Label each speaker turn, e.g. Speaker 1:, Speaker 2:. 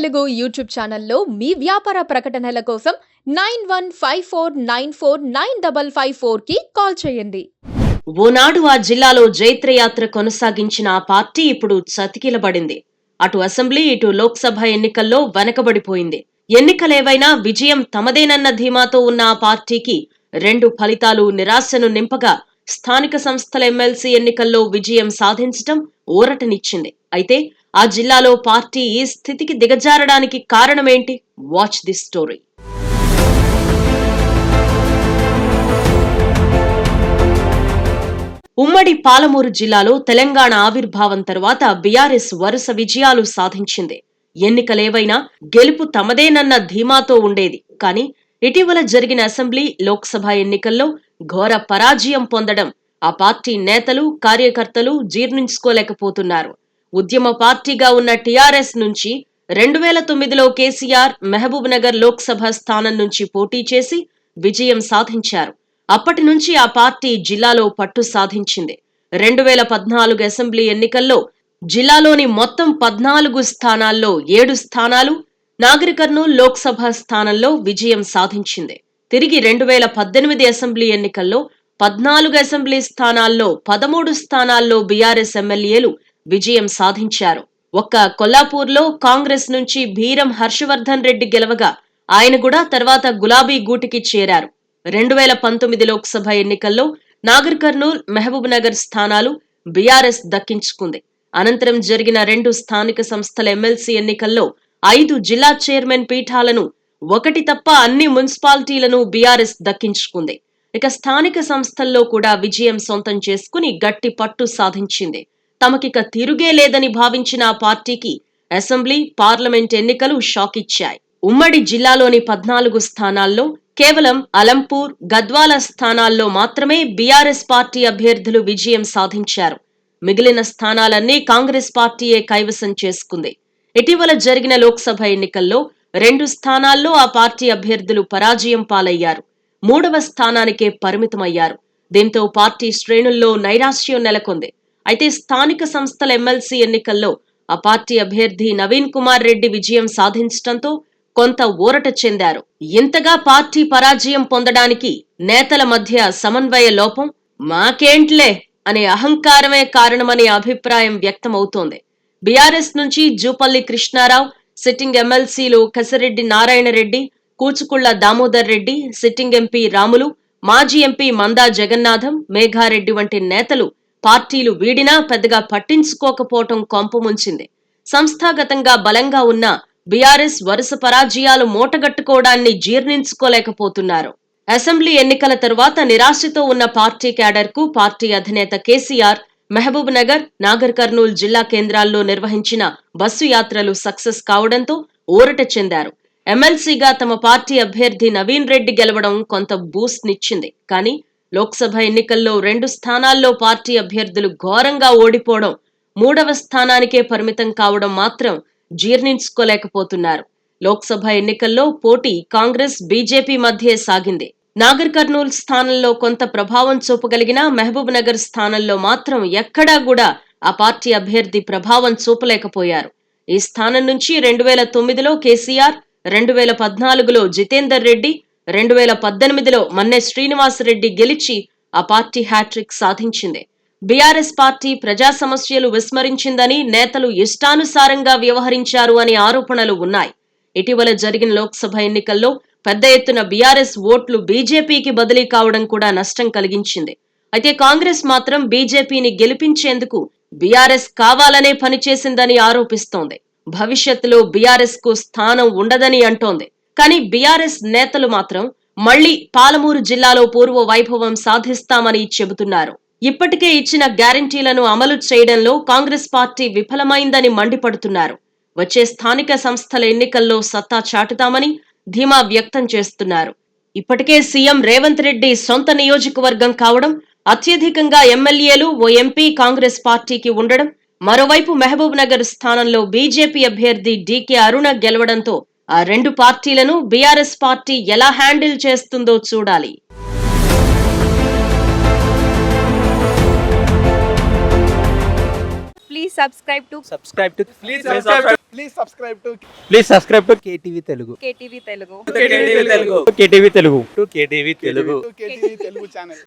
Speaker 1: Telugu YouTube ఛానల్లో మీ వ్యాపార ప్రకటనల కోసం 9154949554 కి కాల్ చేయండి.
Speaker 2: ఓనాడు ఆ జిల్లాలో జైత్రయాత్ర కొనసాగించిన ఆ పార్టీ ఇప్పుడు చతికిలబడింది. అటు అసెంబ్లీ ఇటు లోక్సభ ఎన్నికల్లో వెనకబడిపోయింది. ఎన్నికలేవైనా విజయం తమదేనన్న ధీమాతో ఉన్న ఆ పార్టీకి రెండు ఫలితాలు నిరాశను నింపగా స్థానిక సంస్థల ఎమ్మెల్సీ ఎన్నికల్లో విజయం సాధించటం ఊరటనిచ్చింది. అయితే ఆ జిల్లాలో పార్టీ ఈ స్థితికి దిగజారడానికి కారణమేంటి? Watch this story. ఉమ్మడి పాలమూరు జిల్లాలో తెలంగాణ ఆవిర్భావం తరువాత బీఆర్ఎస్ వరుస విజయాలు సాధించింది. ఎన్నికలేవైనా గెలుపు తమదేనన్న ధీమాతో ఉండేది. కానీ ఇటీవల జరిగిన అసెంబ్లీ లోక్సభ ఎన్నికల్లో ఘోర పరాజయం పొందడం ఆ పార్టీ నేతలు కార్యకర్తలు జీర్ణించుకోలేకపోతున్నారు. ఉద్యమ పార్టీగా ఉన్న టీఆర్ఎస్ నుంచి 2009లో కేసీఆర్ మహబూబ్ నగర్ లోక్సభ స్థానం నుంచి పోటీ చేసి విజయం సాధించారు. అప్పటి నుంచి ఆ పార్టీ జిల్లాలో పట్టు సాధించింది. 2014 అసెంబ్లీ ఎన్నికల్లో జిల్లాలోని మొత్తం 14 స్థానాల్లో 7 స్థానాలు, నాగర్ కర్నూల్ లోక్సభ స్థానంలో విజయం సాధించింది. తిరిగి 2018 అసెంబ్లీ ఎన్నికల్లో 14 అసెంబ్లీ స్థానాల్లో 13 స్థానాల్లో బీఆర్ఎస్ ఎమ్మెల్యేలు విజయం సాధించారు. ఒక్క కొల్లాపూర్లో కాంగ్రెస్ నుంచి బీరం హర్షవర్ధన్ రెడ్డి గెలవగా ఆయన కూడా తర్వాత గులాబీ గూటికి చేరారు. 2019 లోక్సభ ఎన్నికల్లో నాగర్ కర్నూల్ మహబూబ్ నగర్ స్థానాలు బీఆర్ఎస్ దక్కించుకుంది. అనంతరం జరిగిన 2 స్థానిక సంస్థల ఎమ్మెల్సీ ఎన్నికల్లో 5 జిల్లా చైర్మన్ పీఠాలను, ఒకటి తప్ప అన్ని మున్సిపాలిటీలను బీఆర్ఎస్ దక్కించుకుంది. ఇక స్థానిక సంస్థల్లో కూడా విజయం సొంతం చేసుకుని గట్టి పట్టు సాధించింది. తమకిక తిరుగే లేదని భావించిన ఆ పార్టీకి అసెంబ్లీ, పార్లమెంట్ ఎన్నికలు షాక్ ఇచ్చాయి. ఉమ్మడి జిల్లాలోని 14 స్థానాల్లో కేవలం అలంపూర్, గద్వాల స్థానాల్లో మాత్రమే బీఆర్ఎస్ పార్టీ అభ్యర్థులు విజయం సాధించారు. మిగిలిన స్థానాలన్నీ కాంగ్రెస్ పార్టీయే కైవసం చేసుకుంది. ఇటీవల జరిగిన లోక్సభ ఎన్నికల్లో 2 స్థానాల్లో ఆ పార్టీ అభ్యర్థులు పరాజయం పాలయ్యారు. 3వ స్థానానికే పరిమితమయ్యారు. దీంతో పార్టీ శ్రేణుల్లో నైరాశ్యం నెలకొంది. అయితే స్థానిక సంస్థల ఎమ్మెల్సీ ఎన్నికల్లో ఆ పార్టీ అభ్యర్థి నవీన్ కుమార్ రెడ్డి విజయం సాధించడంతో కొంత ఊరట చెందారు. ఇంతగా పార్టీ పరాజయం పొందడానికి నేతల మధ్య సమన్వయ లోపం, మాకేంట్లే అనే అహంకారమే కారణమనే అభిప్రాయం వ్యక్తమవుతోంది. బీఆర్ఎస్ నుంచి జూపల్లి కృష్ణారావు, సిట్టింగ్ ఎమ్మెల్సీలు కసిరెడ్డి నారాయణరెడ్డి, కూచుకుళ్ల దామోదర్ రెడ్డి, సిట్టింగ్ ఎంపీ రాములు, మాజీ ఎంపీ మందా జగన్నాథం, మేఘారెడ్డి వంటి నేతలు పార్టీలు వీడినా పెద్దగా పట్టించుకోకపోవటం కొంపముంచింది. సంస్థాగతంగా బలంగా ఉన్న బీఆర్ఎస్ వరుస పరాజయాలు మూటగట్టుకోవడాన్ని జీర్ణించుకోలేకపోతున్నారు. అసెంబ్లీ ఎన్నికల తరువాత నిరాశతో ఉన్న పార్టీ క్యాడర్ కు పార్టీ అధినేత కేసీఆర్ మహబూబ్ నగర్, నాగర్ కర్నూల్ జిల్లా కేంద్రాల్లో నిర్వహించిన బస్సు యాత్రలు సక్సెస్ కావడంతో ఊరట చెందారు. ఎమ్మెల్సీగా తమ పార్టీ అభ్యర్థి నవీన్ రెడ్డి గెలవడం కొంత బూస్ట్ నిచ్చింది. కానీ లోక్సభ ఎన్నికల్లో 2 స్థానాల్లో పార్టీ అభ్యర్థులు ఘోరంగా ఓడిపోవడం, 3వ స్థానానికే పరిమితం కావడం మాత్రం జీర్ణించుకోలేకపోతున్నారు. లోక్సభ ఎన్నికల్లో పోటీ కాంగ్రెస్, బీజేపీ మధ్యే సాగింది. నాగర్ కర్నూల్ స్థానంలో కొంత ప్రభావం చూపగలిగిన మహబూబ్ నగర్ స్థానంలో మాత్రం ఎక్కడా కూడా ఆ పార్టీ అభ్యర్థి ప్రభావం చూపలేకపోయారు. ఈ స్థానం నుంచి 2009లో కేసీఆర్, 2014లో జితేందర్ రెడ్డి, 2018లో మన్నె శ్రీనివాసరెడ్డి గెలిచి ఆ పార్టీ హ్యాట్రిక్ సాధించింది. బీఆర్ఎస్ పార్టీ ప్రజా సమస్యలు విస్మరించిందని, నేతలు ఇష్టానుసారంగా వ్యవహరించారు అని ఆరోపణలు ఉన్నాయి. ఇటీవల జరిగిన లోక్సభ ఎన్నికల్లో పెద్ద ఎత్తున బీఆర్ఎస్ ఓట్లు బీజేపీకి బదిలీ కావడం కూడా నష్టం కలిగించింది. అయితే కాంగ్రెస్ మాత్రం బీజేపీని గెలిపించేందుకు బీఆర్ఎస్ కావాలనే పనిచేసిందని ఆరోపిస్తోంది. భవిష్యత్తులో బీఆర్ఎస్ కు స్థానం ఉండదని అంటోంది. కానీ బీఆర్ఎస్ నేతలు మాత్రం మళ్లీ పాలమూరు జిల్లాలో పూర్వ వైభవం సాధిస్తామని చెబుతున్నారు. ఇప్పటికే ఇచ్చిన గ్యారంటీలను అమలు చేయడంలో కాంగ్రెస్ పార్టీ విఫలమైందని మండిపడుతున్నారు. వచ్చే స్థానిక సంస్థల ఎన్నికల్లో సత్తా చాటుతామని ధీమా వ్యక్తం చేస్తున్నారు. ఇప్పటికే సీఎం రేవంత్ రెడ్డి సొంత నియోజకవర్గం కావడం, అత్యధికంగా ఎమ్మెల్యేలు, ఓ ఎంపీ కాంగ్రెస్ పార్టీకి ఉండడం, మరోవైపు మహబూబ్ నగర్ స్థానంలో బీజేపీ అభ్యర్థి డీకే అరుణ గెలవడంతో ఆ 2 పార్టీలను బీఆర్ఎస్ పార్టీ ఎలా హ్యాండిల్ చేస్తుందో చూడాలి.
Speaker 3: Please subscribe to
Speaker 4: Please subscribe to KTV Telugu.
Speaker 3: KTV Telugu.
Speaker 4: KTV Telugu.
Speaker 5: KTV Telugu channel.